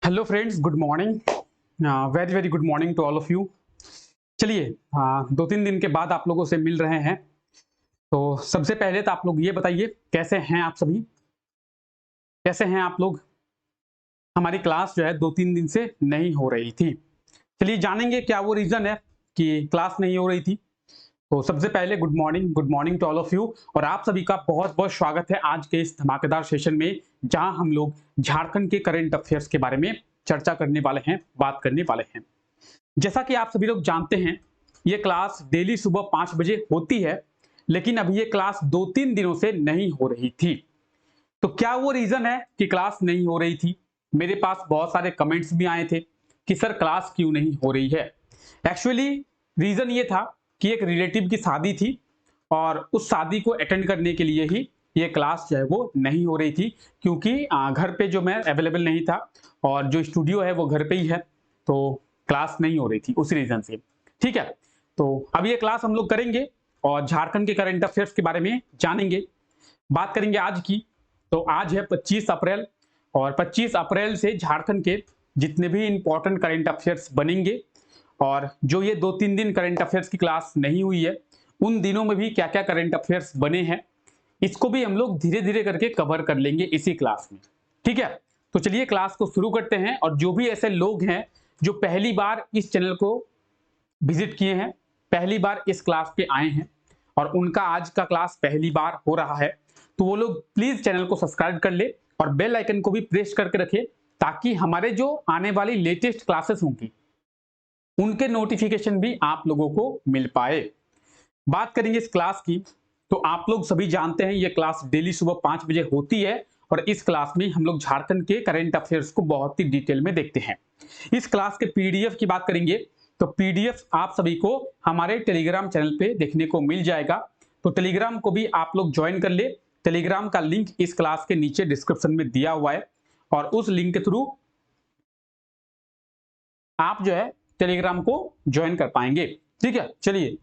Hello friends, good morning. Very very good morning to all of you. चलिए, 2-3 दिन के बाद आप लोगों से मिल रहे हैं। तो सबसे पहले तो आप लोग ये बताइए, कैसे हैं आप सभी? कैसे हैं आप लोग? हमारी क्लास जो है 2-3 दिन से नहीं हो रही थी। चलिए जानेंगे क्या वो रीज़न है कि क्लास नहीं हो रही थी। तो सबसे पहले good morning to all of you, और आप सभी का बहुत-बहुत स्वागत है आज के इस धमाकेदार सेशन में, जहां हम लोग झारखंड के करंट अफेयर्स के बारे में चर्चा करने वाले हैं, बात करने वाले हैं। जैसा कि आप सभी लोग जानते हैं, ये क्लास डेली सुबह 5 बजे होती है, लेकिन अभी ये क्लास 2-3 दिनों से नहीं हो रही थी। तो क्या वो रीज़न है कि क्लास नहीं हो रही थी? मेरे पास बहुत सारे कमेंट्स भी आए थे कि सर क्लास क्यों नहीं हो रही है? एक्चुअली रीज़न ये था कि एक रिलेटिव की शादी थी और उस शादी को अटेंड करने के लिए ही ये क्लास जो है वो नहीं हो रही थी, क्योंकि घर पे जो मैं अवेलेबल नहीं था और जो स्टूडियो है वो घर पे ही है, तो क्लास नहीं हो रही थी उस रीज़न से। ठीक है? तो अब ये क्लास हम लोग करेंगे और झारखंड के करंट अफेयर्स के बारे में जानेंगे। बात करेंगे आज की। तो आज है 25 अप्रैल, और 25 अप्रैल से झारखंड के जितने भी इंपॉर्टेंट करंट अफेयर्स बनेंगे, और जो ये 2-3 दिन करंट अफेयर्स की क्लास नहीं हुई है, उन दिनों में भी क्या-क्या करंट अफेयर्स बने हैं, इसको भी हम लोग धीरे-धीरे करके कवर कर लेंगे इसी क्लास में। ठीक है? तो चलिए क्लास को शुरू करते हैं, और जो भी ऐसे लोग हैं जो पहली बार इस चैनल को विजिट किए हैं, पहली बार इस क्लास पे आए हैं और उनका आज का क्लास पहली बार हो रहा है, तो वो लोग प्लीज चैनल को सब्सक्राइब कर ले और बेल आइकन को भी प्रेस करके रखे, ताकि हमारे जो आने वाली लेटेस्ट क्लासेस होंगी उनके नोटिफिकेशन भी आप लोगों को मिल पाए। बात करेंगे इस क्लास की। तो आप लोग सभी जानते हैं ये क्लास डेली सुबह 5 बजे होती है, और इस क्लास में हम लोग झारखंड के करंट अफेयर्स को बहुत ही डिटेल में देखते हैं। इस क्लास के पीडीएफ की बात करेंगे, तो पीडीएफ आप सभी को हमारे टेलीग्राम चैनल पे देखने को मिल जाएगा। तो टेलीग्राम को भी आप लोग ज्वाइन कर ले। टेलीग्राम का लिंक इस क्लास के नीचे डिस्क्रिप्शन में दिया हुआ है, और उस लिंक के थ्रू आप जो है टेलीग्राम को ज्वाइन कर पाएंगे। ठीक है? चलिए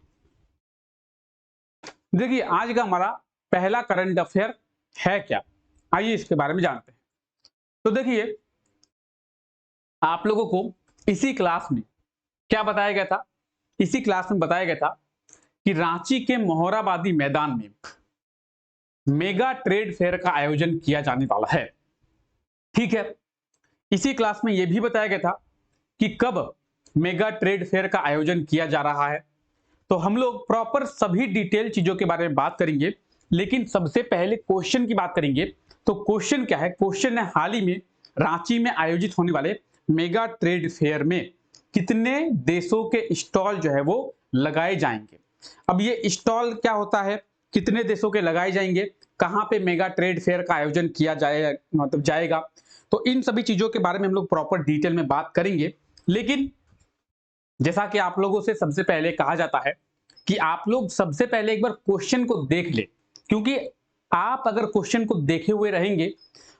देखिए, आज का हमारा पहला करंट अफेयर है क्या, आइए इसके बारे में जानते हैं। तो देखिए, आप लोगों को इसी क्लास में क्या बताया गया था? इसी क्लास में बताया गया था कि रांची के मोहराबादी मैदान में मेगा ट्रेड फेयर का आयोजन किया जाने वाला है। ठीक है? इसी क्लास में यह भी बताया गया था कि कब मेगा ट्रेड फेयर का आयोजन किया जा रहा है। तो हम लोग प्रॉपर सभी डिटेल चीजों के बारे में बात करेंगे, लेकिन सबसे पहले क्वेश्चन की बात करेंगे। तो क्वेश्चन क्या है? क्वेश्चन है, हाल ही में रांची में आयोजित होने वाले मेगा ट्रेड फेयर में कितने देशों के स्टॉल जो है वो लगाए जाएंगे। अब ये स्टॉल क्या होता है, कितने देशों के लगाए जाएंगे, कहां पे मेगा ट्रेड फेयर का आयोजन किया जाए मतलब जाएगा, तो इन सभी चीजों के बारे में हम लोग प्रॉपर डिटेल में बात करेंगे। लेकिन जैसा कि आप लोगों से सबसे पहले कहा जाता है कि आप लोग सबसे पहले एक बार क्वेश्चन को देख ले, क्योंकि आप अगर क्वेश्चन को देखे हुए रहेंगे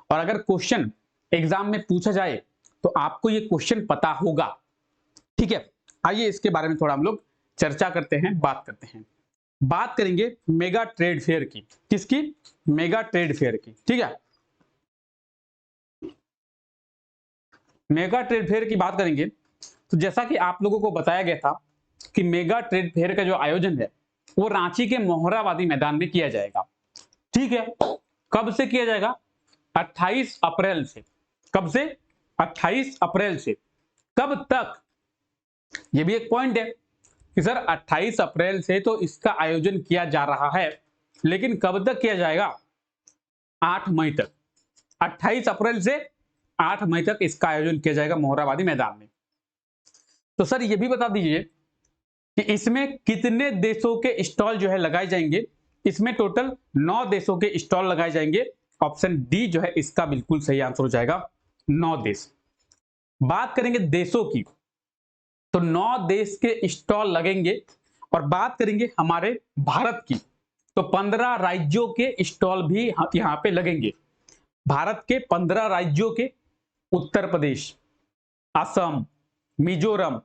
और अगर क्वेश्चन एग्जाम में पूछा जाए तो आपको ये क्वेश्चन पता होगा। ठीक है? आइए इसके बारे में थोड़ा हम लोग चर्चा करते हैं, बात करते हैं। बात करेंगे मेगा ट्रेड फेयर की। किसकी? मेगा ट्रेड फेयर की। ठीक है? मेगा ट्रेड फेयर की बात करेंगे, तो जैसा कि आप लोगों को बताया गया था कि मेगा ट्रेड फेयर का जो आयोजन है वो रांची के मोहराबादी मैदान में किया जाएगा। ठीक है? कब से किया जाएगा? 28 अप्रैल से। कब से? 28 अप्रैल से। कब तक? ये भी एक पॉइंट है कि सर 28 अप्रैल से तो इसका आयोजन किया जा रहा है, लेकिन कब तक किया जाएगा? 8 मई तक। 28 अप्रैल से 8 मई तक इसका आयोजन किया जाएगा मोहराबादी मैदान में। तो सर ये भी बता दीजिए कि इसमें कितने देशों के स्टॉल जो है लगाए जाएंगे। इसमें टोटल 9 देशों के स्टॉल लगाए जाएंगे। ऑप्शन डी जो है इसका बिल्कुल सही आंसर हो जाएगा, 9 देश। बात करेंगे देशों की, तो 9 देश के स्टॉल लगेंगे। और बात करेंगे हमारे भारत की, तो 15 राज्यों के स्टॉल भी यहां पे लगेंगे। भारत के 15 राज्यों के, उत्तर प्रदेश, असम, मिजोरम,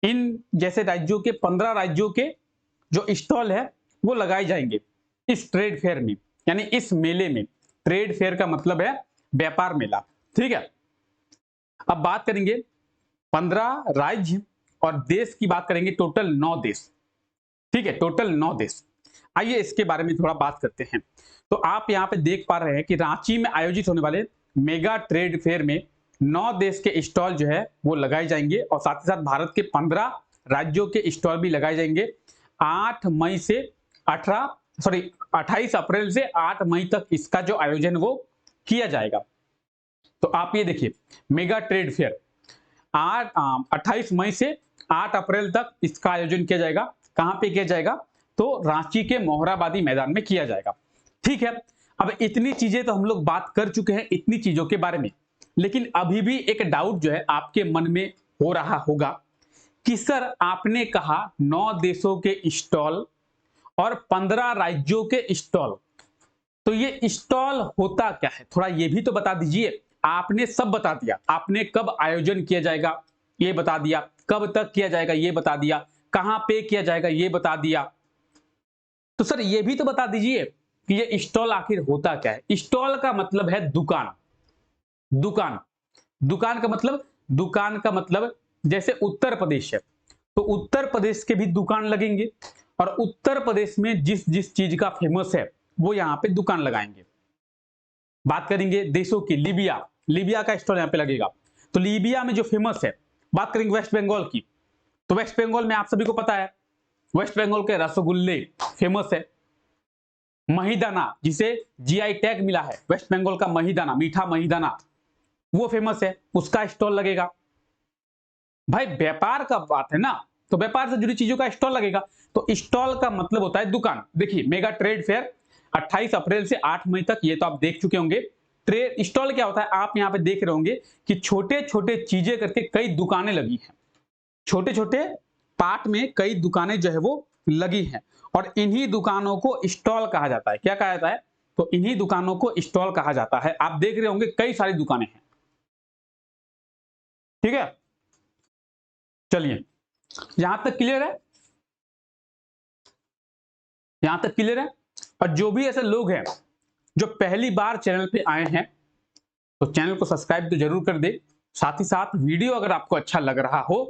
इन जैसे राज्यों के 15 राज्यों के जो स्टॉल है वो लगाए जाएंगे इस ट्रेड फेयर में, यानी इस मेले में। ट्रेड फेयर का मतलब है व्यापार मेला। ठीक है? अब बात करेंगे 15 राज्य और देश की बात करेंगे, टोटल 9 देश। ठीक है, टोटल 9 देश। आइए इसके बारे में थोड़ा बात करते हैं। तो आप यहाँ पे देख पा रहे हैं कि रांची में आयोजित होने वाले मेगा ट्रेड फेयर में 9 देश के स्टॉल जो है वो लगाए जाएंगे और साथ ही साथ भारत के 15 राज्यों के स्टॉल भी लगाए जाएंगे। 8 मई से 28 अप्रैल से 8 मई तक इसका जो आयोजन वो किया जाएगा। तो आप ये देखिए, मेगा ट्रेड फेयर 28 मई से 8 अप्रैल तक इसका आयोजन किया जाएगा। कहां पे किया जाएगा? तो रांची के मोहराबादी मैदान में किया जाएगा। ठीक है, अब इतनी चीजें तो हम लोग बात कर चुके हैं इतनी चीजों के बारे में, लेकिन अभी भी एक डाउट जो है आपके मन में हो रहा होगा कि सर आपने कहा 9 देशों के स्टॉल और 15 राज्यों के स्टॉल, तो ये स्टॉल होता क्या है? थोड़ा ये भी तो बता दीजिए। आपने सब बता दिया, आपने कब आयोजन किया जाएगा ये बता दिया, कब तक किया जाएगा ये बता दिया, कहां पे किया जाएगा ये बता दिया, तो सर ये भी तो बता दीजिए कि ये स्टॉल आखिर होता क्या है। स्टॉल का मतलब है दुकान। दुकान दुकान का मतलब जैसे उत्तर प्रदेश है तो उत्तर प्रदेश के भी दुकान लगेंगे और उत्तर प्रदेश में जिस जिस चीज का फेमस है वो यहाँ पे दुकान लगाएंगे। बात करेंगे देशों की, लीबिया का स्टॉल यहाँ पे लगेगा। तो लीबिया में जो फेमस है, बात करेंगे वेस्ट बंगाल की, तो वेस्ट बंगाल में आप सभी को पता है वेस्ट बंगाल के रसगुल्ले फेमस है। महीदाना, जिसे जीआई टैग मिला है, वेस्ट बंगाल का महीदाना, मीठा महीदाना, वो फेमस है, उसका स्टॉल लगेगा। भाई व्यापार का बात है ना, तो व्यापार से जुड़ी चीजों का स्टॉल लगेगा। तो स्टॉल का मतलब होता है दुकान। देखिए मेगा ट्रेड फेयर 28 अप्रैल से 8 मई तक, ये तो आप देख चुके होंगे। ट्रेड स्टॉल क्या होता है आप यहाँ पे देख रहे होंगे कि छोटे छोटे चीजें करके कई दुकानें लगी हैं, छोटे छोटे पार्ट में कई दुकानें जो है वो लगी हैं और इन्हीं दुकानों को स्टॉल कहा जाता है। क्या कहा जाता है? तो इन्हीं दुकानों को स्टॉल कहा जाता है। आप देख रहे होंगे कई सारी दुकानें हैं। ठीक है, चलिए यहां तक क्लियर है, यहां तक क्लियर है। और जो भी ऐसे लोग हैं जो पहली बार चैनल पे आए हैं तो चैनल को सब्सक्राइब तो जरूर कर दे, साथ ही साथ वीडियो अगर आपको अच्छा लग रहा हो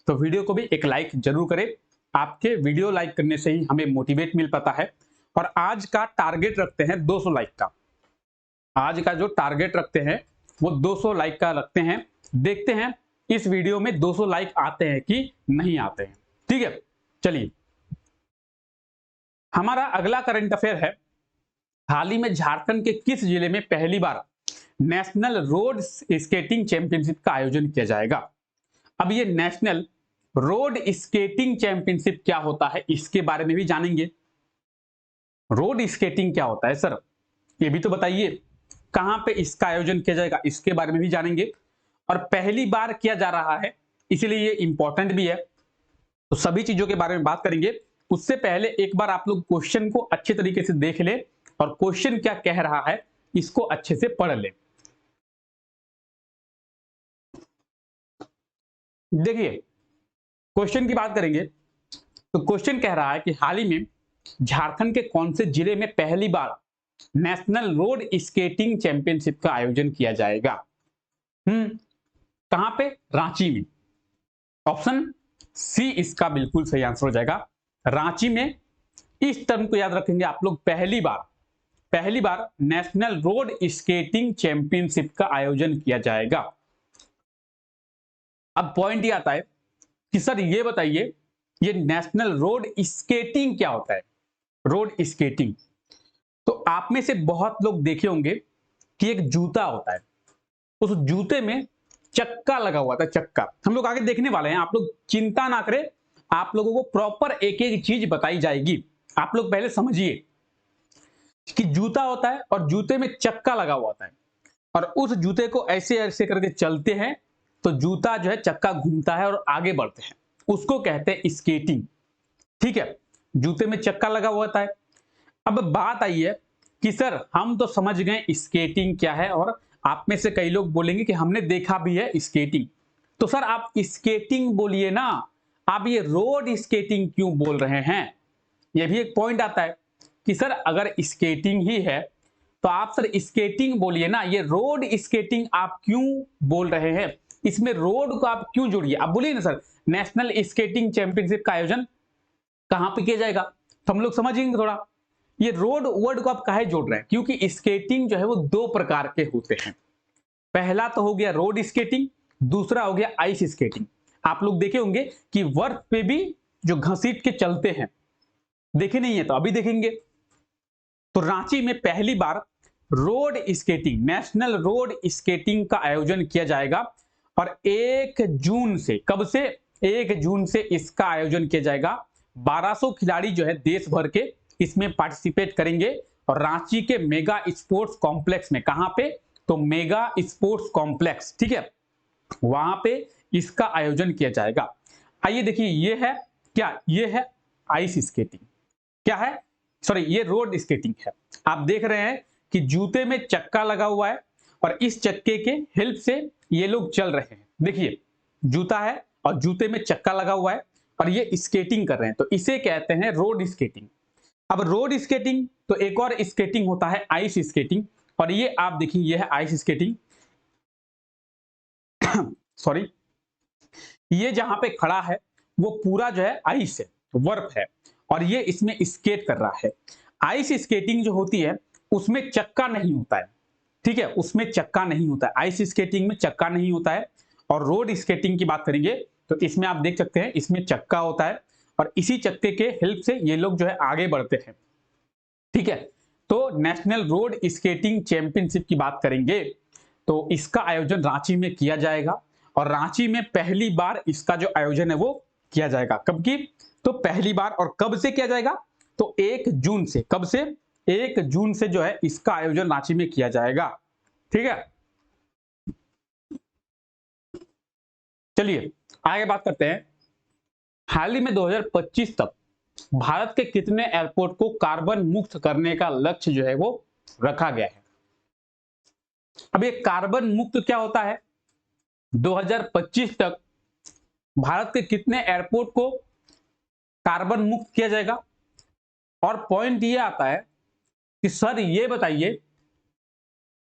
तो वीडियो को भी एक लाइक जरूर करें। आपके वीडियो लाइक करने से ही हमें मोटिवेट मिल पाता है। और आज का टारगेट रखते हैं 200 लाइक का। आज का जो टारगेट रखते हैं वो 200 लाइक का रखते हैं। देखते हैं इस वीडियो में 200 लाइक आते हैं कि नहीं आते हैं। ठीक है, चलिए हमारा अगला करंट अफेयर है, हाल ही में झारखंड के किस जिले में पहली बार नेशनल रोड स्केटिंग चैंपियनशिप का आयोजन किया जाएगा? अब ये नेशनल रोड स्केटिंग चैंपियनशिप क्या होता है इसके बारे में भी जानेंगे। रोड स्केटिंग क्या होता है सर, ये भी तो बताइए। कहां पे इसका आयोजन किया जाएगा इसके बारे में भी जानेंगे। और पहली बार किया जा रहा है इसलिए ये इंपॉर्टेंट भी है, तो सभी चीजों के बारे में बात करेंगे। उससे पहले एक बार आप लोग क्वेश्चन को अच्छे तरीके से देख ले और क्वेश्चन क्या कह रहा है इसको अच्छे से पढ़ ले। देखिए क्वेश्चन की बात करेंगे तो क्वेश्चन कह रहा है कि हाल ही में झारखंड के कौन से जिले में पहली बार नेशनल रोड स्केटिंग चैंपियनशिप का आयोजन किया जाएगा? कहां पे? रांची में। ऑप्शन सी इसका बिल्कुल सही आंसर हो जाएगा, रांची में। इस टर्म को याद रखेंगे आप लोग, पहली बार नेशनल रोड स्केटिंग चैंपियनशिप का आयोजन किया जाएगा। अब पॉइंट ये आता है कि सर ये बताइए ये नेशनल रोड स्केटिंग क्या होता है? रोड स्केटिंग, तो आप में से बहुत लोग देखे होंगे कि एक जूता होता है, उस जूते में चक्का लगा हुआ था, चक्का। हम लोग आगे देखने वाले हैं, आप लोग चिंता ना करें, आप लोगों को प्रॉपर एक एक चीज बताई जाएगी। आप लोग पहले समझिए कि जूता होता है और जूते में चक्का लगा हुआ होता है और उस जूते को ऐसे ऐसे करके चलते हैं तो जूता जो है चक्का घूमता है और आगे बढ़ते हैं, उसको कहते हैं स्केटिंग। ठीक है, जूते में चक्का लगा हुआ होता है। अब बात आई है कि सर हम तो समझ गए स्केटिंग क्या है और आप में से कई लोग बोलेंगे कि हमने देखा भी है स्केटिंग, तो सर आप स्केटिंग बोलिए ना, आप ये रोड स्केटिंग क्यों बोल रहे हैं? ये भी एक पॉइंट आता है कि सर अगर स्केटिंग ही है तो आप सर स्केटिंग बोलिए ना, ये रोड स्केटिंग आप क्यों बोल रहे हैं? इसमें रोड को आप क्यों जोड़िए? आप बोलिए ना सर नेशनल स्केटिंग चैंपियनशिप का आयोजन कहां पे किया जाएगा, तो हम लोग समझेंगे थोड़ा ये रोड वर्ड को आप काहे जोड़ रहे हैं, क्योंकि स्केटिंग जो है वो दो प्रकार के होते हैं। पहला तो हो गया रोड स्केटिंग, दूसरा हो गया आइस स्केटिंग। आप लोग देखे होंगे कि बर्फ पे भी जो घसीट के चलते हैं, देखे नहीं है तो अभी देखेंगे। तो रांची में पहली बार road skating, national road skating का आयोजन किया जाएगा और 1 जून से, कब से? 1 जून से इसका आयोजन किया जाएगा। 1200 खिलाड़ी जो है देश भर के इसमें पार्टिसिपेट करेंगे और रांची के मेगा स्पोर्ट्स कॉम्प्लेक्स में, कहां पे? तो मेगा स्पोर्ट्स कॉम्प्लेक्स, ठीक है, वहां पे इसका आयोजन किया जाएगा। आइए देखिए, ये है क्या? ये है आइस स्केटिंग। क्या है? सॉरी, ये रोड स्केटिंग है। आप देख रहे हैं कि जूते में चक्का लगा हुआ है और इस चक्के के हेल्प से ये लोग चल रहे हैं। देखिए, जूता है और जूते में चक्का लगा हुआ है और ये स्केटिंग कर रहे हैं, तो इसे कहते हैं रोड स्केटिंग। अब रोड स्केटिंग तो एक और स्केटिंग होता है आइस स्केटिंग, और ये आप देखिए, ये है आइस स्केटिंग। सॉरी, ये जहां पे खड़ा है वो पूरा जो है आइस है, बर्फ है, और ये इसमें स्केट कर रहा है। आइस स्केटिंग जो होती है उसमें चक्का नहीं होता है, ठीक है, उसमें चक्का नहीं होता है। आइस स्केटिंग में चक्का नहीं होता है। और रोड स्केटिंग की बात करेंगे तो इसमें आप देख सकते हैं, इसमें चक्का होता है और इसी चक्के के हेल्प से ये लोग जो है आगे बढ़ते हैं, ठीक है। तो नेशनल रोड स्केटिंग चैंपियनशिप की बात करेंगे तो इसका आयोजन रांची में किया जाएगा और रांची में पहली बार इसका जो आयोजन है वो किया जाएगा। कब की? तो पहली बार। और कब से किया जाएगा? तो 1 जून से। कब से? 1 जून से जो है इसका आयोजन रांची में किया जाएगा, ठीक है। चलिए आगे बात करते हैं। हाल ही में 2025 तक भारत के कितने एयरपोर्ट को कार्बन मुक्त करने का लक्ष्य जो है वो रखा गया है? अब ये कार्बन मुक्त क्या होता है? 2025 तक भारत के कितने एयरपोर्ट को कार्बन मुक्त किया जाएगा? और पॉइंट ये आता है कि सर ये बताइए,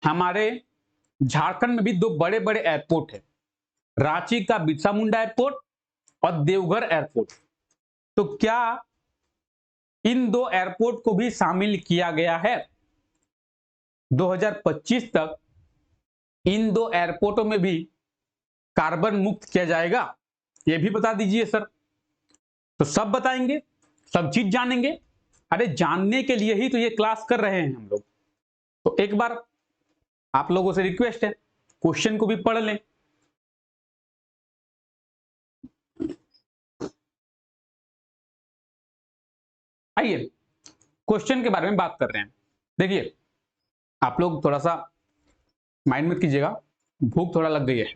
हमारे झारखंड में भी दो बड़े बड़े एयरपोर्ट है, रांची का बिरसा मुंडा एयरपोर्ट और देवघर एयरपोर्ट। तो क्या इन दो एयरपोर्ट को भी शामिल किया गया है? 2025 तक इन दो एयरपोर्टों में भी कार्बन मुक्त किया जाएगा? ये भी बता दीजिए सर। तो सब बताएंगे, सब चीज जानेंगे। अरे जानने के लिए ही तो ये क्लास कर रहे हैं हम लोग। तो एक बार आप लोगों से रिक्वेस्ट है, क्वेश्चन को भी पढ़ लें। आइए क्वेश्चन के बारे में बात कर रहे हैं। देखिए, आप लोग थोड़ा सा माइंड मत कीजिएगा, भूख थोड़ा लग गई है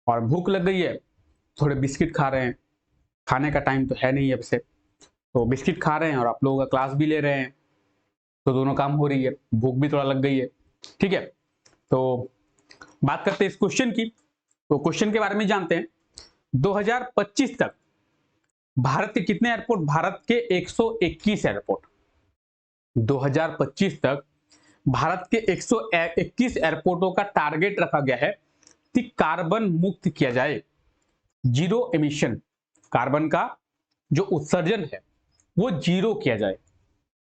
और भूख लग गई है, थोड़े बिस्किट खा रहे हैं। खाने का टाइम तो है नहीं अब से, तो बिस्किट खा रहे हैं और आप लोगों का क्लास भी ले रहे हैं, तो दोनों काम हो रही है, भूख भी थोड़ा लग गई है, ठीक है। तो बात करते हैं इस क्वेश्चन की। तो क्वेश्चन के बारे में जानते हैं। 2025 तक भारत के कितने एयरपोर्ट? भारत के 121 एयरपोर्ट। 2025 तक भारत के 121 एयरपोर्टों का टारगेट रखा गया है कि कार्बन मुक्त किया जाए, जीरो एमिशन, कार्बन का जो उत्सर्जन है वो जीरो किया जाए,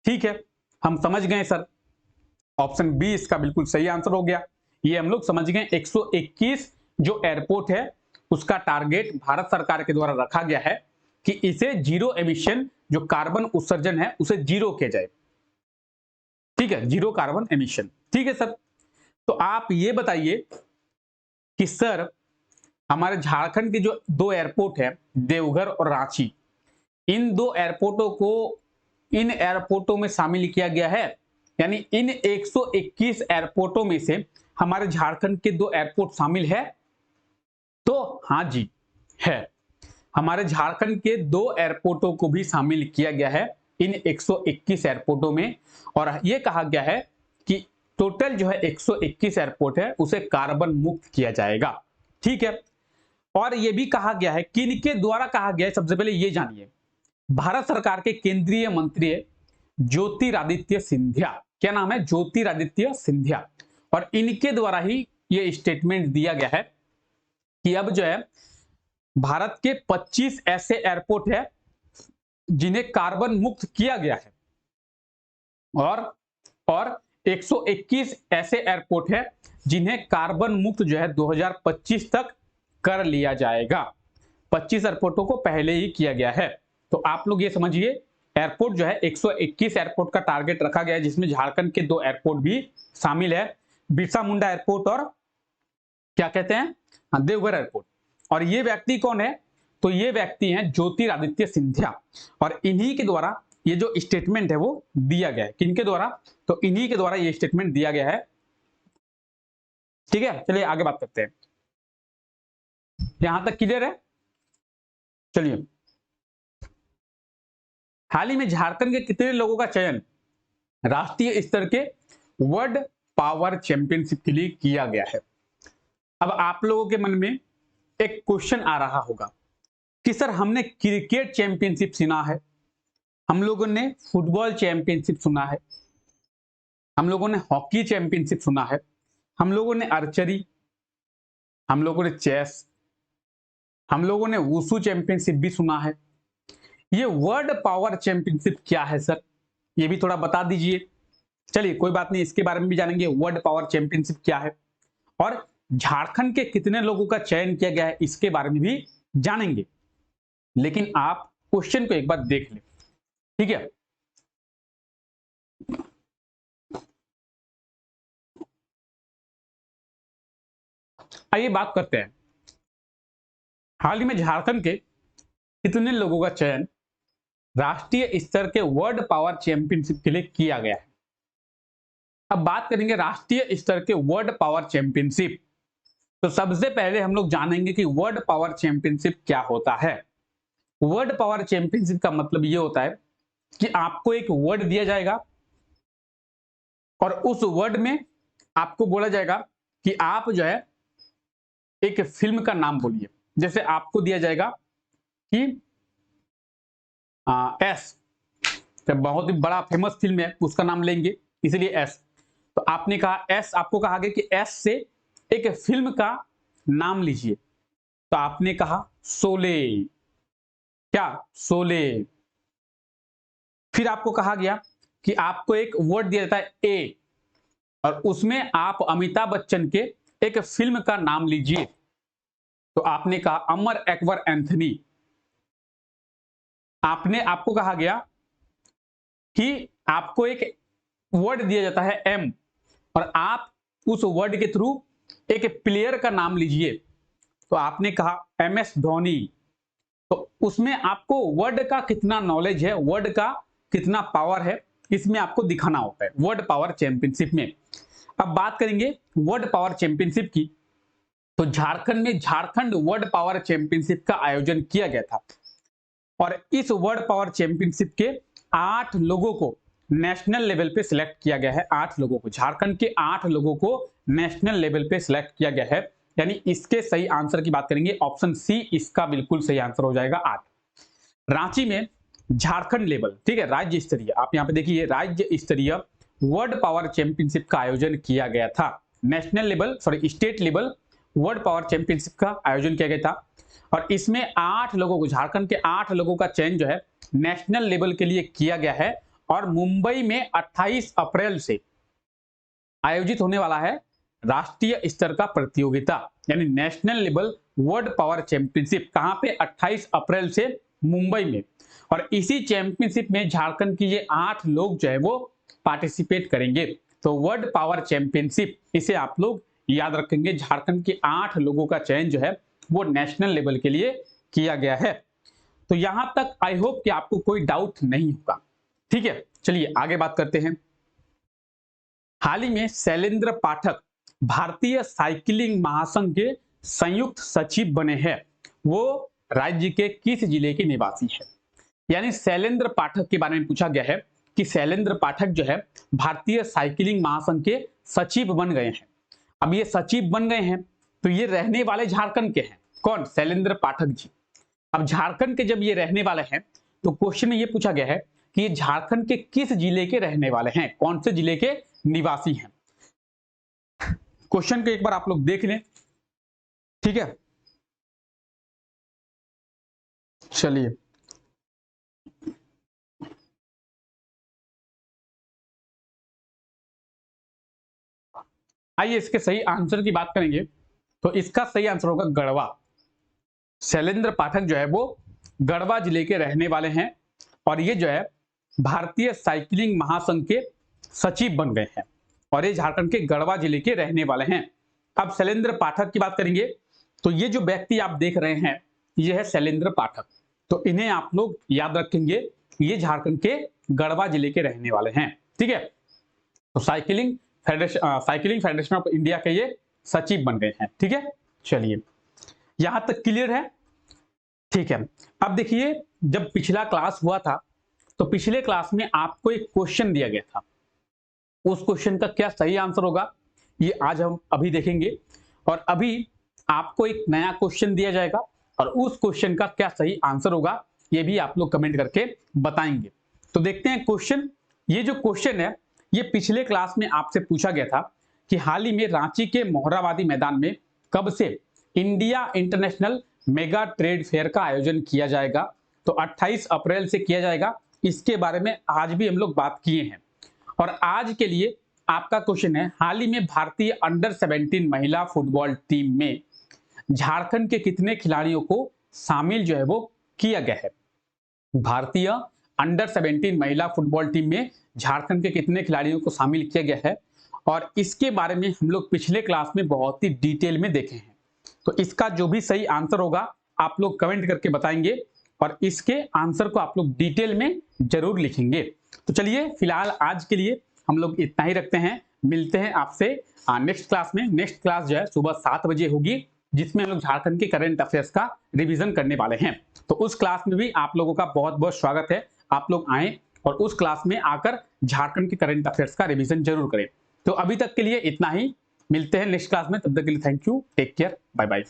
ठीक है। हम समझ गए सर, ऑप्शन बी इसका बिल्कुल सही आंसर हो गया। ये हम लोग समझ गए, 121 जो एयरपोर्ट है उसका टारगेट भारत सरकार के द्वारा रखा गया है कि इसे जीरो एमिशन, जो कार्बन उत्सर्जन है उसे जीरो किया जाए, ठीक है, जीरो कार्बन एमिशन, ठीक है सर। तो आप ये बताइए कि सर हमारे झारखंड के जो दो एयरपोर्ट है, देवघर और रांची, इन दो एयरपोर्टों को इन एयरपोर्टों में शामिल किया गया है, यानी इन 121 एयरपोर्टों में से हमारे झारखंड के दो एयरपोर्ट शामिल है? तो हाँ जी है, हमारे झारखंड के दो एयरपोर्टों को भी शामिल किया गया है इन 121 एयरपोर्टों में। और ये कहा गया है कि टोटल जो है 121 एयरपोर्ट है उसे कार्बन मुक्त किया जाएगा, ठीक है। और ये भी कहा गया है, किनके द्वारा कहा गया है, सबसे पहले ये जानिए। भारत सरकार के केंद्रीय मंत्री ज्योतिरादित्य सिंधिया, क्या नाम है? ज्योतिरादित्य सिंधिया। और इनके द्वारा ही ये स्टेटमेंट दिया गया है कि अब जो है भारत के 25 ऐसे एयरपोर्ट है जिन्हें कार्बन मुक्त किया गया है, और 121 ऐसे एयरपोर्ट है जिन्हें कार्बन मुक्त जो है 2025 तक कर लिया जाएगा। 25 एयरपोर्टों को पहले ही किया गया है। तो आप लोग ये समझिए, एयरपोर्ट जो है 121 एयरपोर्ट का टारगेट रखा गया है, जिसमें झारखंड के 2 एयरपोर्ट भी शामिल है, बिरसा मुंडा एयरपोर्ट और क्या कहते हैं, देवघर एयरपोर्ट। और ये व्यक्ति कौन है, तो ये व्यक्ति हैं ज्योतिरादित्य सिंधिया, और इन्हीं के द्वारा ये जो स्टेटमेंट है वो दिया गया है। किनके द्वारा, तो इन्हीं के द्वारा ये स्टेटमेंट दिया गया है। ठीक है, चलिए आगे बात करते हैं। यहां तक क्लियर है। चलिए, हाल ही में झारखंड के कितने लोगों का चयन राष्ट्रीय स्तर के वर्ल्ड पावर चैंपियनशिप के लिए किया गया है। अब आप लोगों के मन में एक क्वेश्चन आ रहा होगा कि सर हमने क्रिकेट चैंपियनशिप सुना है, हम लोगों ने फुटबॉल चैंपियनशिप सुना है, हम लोगों ने हॉकी चैंपियनशिप सुना है, हम लोगों ने आर्चरी, हम लोगों ने चेस, हम लोगों ने वुशु चैंपियनशिप भी सुना है। ये वर्ल्ड पावर चैंपियनशिप क्या है सर, ये भी थोड़ा बता दीजिए। चलिए कोई बात नहीं, इसके बारे में भी जानेंगे, वर्ल्ड पावर चैंपियनशिप क्या है, और झारखंड के कितने लोगों का चयन किया गया है इसके बारे में भी जानेंगे। लेकिन आप क्वेश्चन को एक बार देख लें, ठीक है। आइए बात करते हैं, हाल ही में झारखंड के कितने लोगों का चयन राष्ट्रीय स्तर के वर्ल्ड पावर चैंपियनशिप के लिए किया गया है। अब बात करेंगे राष्ट्रीय स्तर के वर्ल्ड पावर चैंपियनशिप, तो सबसे पहले हम लोग जानेंगे कि वर्ल्ड पावर चैंपियनशिप क्या होता है। वर्ल्ड पावर चैंपियनशिप का मतलब यह होता है कि आपको एक वर्ड दिया जाएगा और उस वर्ड में आपको बोला जाएगा कि आप जो है एक फिल्म का नाम बोलिए। जैसे आपको दिया जाएगा कि एस, जब बहुत ही बड़ा फेमस फिल्म है उसका नाम लेंगे, इसलिए एस। तो आपने कहा एस, आपको कहा गया कि एस से एक फिल्म का नाम लीजिए, तो आपने कहा शोले, क्या, शोले। फिर आपको कहा गया कि आपको एक वर्ड दिया जाता है ए, और उसमें आप अमिताभ बच्चन के एक फिल्म का नाम लीजिए, तो आपने कहा अमर अकबर एंथनी। आपको कहा गया कि आपको एक वर्ड दिया जाता है एम, और आप उस वर्ड के थ्रू एक प्लेयर का नाम लीजिए, तो आपने कहा एम एस धोनी। तो उसमें आपको वर्ड का कितना नॉलेज है, वर्ड का कितना पावर है, इसमें आपको दिखाना होता है वर्ल्ड पावर चैंपियनशिप में। अब बात करेंगे वर्ल्ड पावर चैंपियनशिप की, तो झारखंड में झारखंड वर्ल्ड पावर चैंपियनशिप का आयोजन किया गया था, और इस वर्ल्ड पावर चैंपियनशिप के 8 लोगों को नेशनल लेवल पे सिलेक्ट किया गया है। 8 लोगों को, झारखंड के 8 लोगों को नेशनल लेवल पे सिलेक्ट किया गया है। यानी इसके सही आंसर की बात करेंगे, ऑप्शन सी इसका बिल्कुल सही आंसर हो जाएगा 8। रांची में झारखंड लेवल, ठीक है, राज्य स्तरीय, आप यहाँ पे देखिए राज्य स्तरीय वर्ल्ड पावर चैंपियनशिप का आयोजन किया गया था। National level, sorry state level world power championship का आयोजन किया गया था, और इसमें 8 लोगों को, झारखंड के 8 लोगों का चयन जो है नेशनल लेवल के लिए किया गया है। और मुंबई में 28 अप्रैल से आयोजित होने वाला है राष्ट्रीय स्तर का प्रतियोगिता, यानी national level world power championship. कहां पे, 28 अप्रैल से मुंबई में। और इसी चैंपियनशिप में झारखंड की ये 8 लोग जो है वो पार्टिसिपेट करेंगे। तो वर्ल्ड पावर चैंपियनशिप, इसे आप लोग याद रखेंगे, झारखंड के 8 लोगों का चयन जो है वो नेशनल लेवल के लिए किया गया है। तो यहां तक आई होप कि आपको कोई डाउट नहीं होगा, ठीक है। चलिए आगे बात करते हैं। हाल ही में शैलेंद्र पाठक भारतीय साइकिलिंग महासंघ के संयुक्त सचिव बने हैं। वो राज्य के किस जिले के निवासी है। यानी शैलेंद्र पाठक के बारे में पूछा गया है कि शैलेंद्र पाठक जो है भारतीय साइकिलिंग महासंघ के सचिव बन गए हैं। अब ये सचिव बन गए हैं तो ये रहने वाले झारखंड के हैं। कौन, शैलेंद्र पाठक जी। अब झारखंड के जब ये रहने वाले हैं तो क्वेश्चन में ये पूछा गया है कि ये झारखंड के किस जिले के रहने वाले हैं, कौन से जिले के निवासी हैं। क्वेश्चन को एक बार आप लोग देख लें, ठीक है। चलिए आइए इसके सही आंसर की बात करेंगे। तो इसका सही आंसर होगा गढ़वा। शैलेंद्र पाठक जो है वो गढ़वा जिले के रहने वाले हैं और ये जो है भारतीय साइकिलिंग महासंघ के सचिव बन गए हैं और ये झारखंड के गढ़वा जिले के रहने वाले हैं। अब शैलेंद्र पाठक की बात करेंगे तो ये जो व्यक्ति आप देख रहे हैं ये है शैलेंद्र पाठक। तो इन्हें आप लोग याद रखेंगे, ये झारखंड के गढ़वा जिले के रहने वाले हैं। ठीक है, तो साइकिलिंग फेडरेशन ऑफ इंडिया के ये सचिव बन गए हैं। ठीक है, चलिए यहां तक क्लियर है। ठीक है, अब देखिए जब पिछला क्लास हुआ था तो पिछले क्लास में आपको एक क्वेश्चन दिया गया था, उस क्वेश्चन का क्या सही आंसर होगा ये आज हम अभी देखेंगे और अभी आपको एक नया क्वेश्चन दिया जाएगा और उस क्वेश्चन का क्या सही आंसर होगा ये भी आप लोग कमेंट करके बताएंगे। तो देखते हैं क्वेश्चन। ये जो क्वेश्चन है ये पिछले क्लास में आपसे पूछा गया था कि हाल ही में रांची के मोहराबादी मैदान में कब से India international mega trade fair का आयोजन किया जाएगा। तो 28 अप्रैल से किया जाएगा। इसके बारे में आज भी हम लोग बात किए हैं और आज के लिए आपका क्वेश्चन है हाल ही में भारतीय अंडर 17 महिला फुटबॉल टीम में झारखंड के कितने खिलाड़ियों को शामिल जो है वो किया गया है। भारतीय अंडर 17 महिला फुटबॉल टीम में झारखंड के कितने खिलाड़ियों को शामिल किया गया है और इसके बारे में हम लोग पिछले क्लास में बहुत ही डिटेल में देखे हैं। तो इसका जो भी सही आंसर होगा आप लोग कमेंट करके बताएंगे और इसके आंसर को आप लोग डिटेल में जरूर लिखेंगे। तो चलिए फिलहाल आज के लिए हम लोग इतना ही रखते हैं, मिलते हैं आपसे नेक्स्ट क्लास में। नेक्स्ट क्लास जो है सुबह 7 बजे होगी जिसमें हम लोग झारखंड के करंट अफेयर्स का रिवीजन करने वाले हैं। तो उस क्लास में भी आप लोगों का बहुत बहुत स्वागत है, आप लोग आए और उस क्लास में आकर झारखंड के करंट अफेयर्स का रिवीजन जरूर करें। तो अभी तक के लिए इतना ही, मिलते हैं नेक्स्ट क्लास में, तब तक के लिए thank you, take care, bye bye.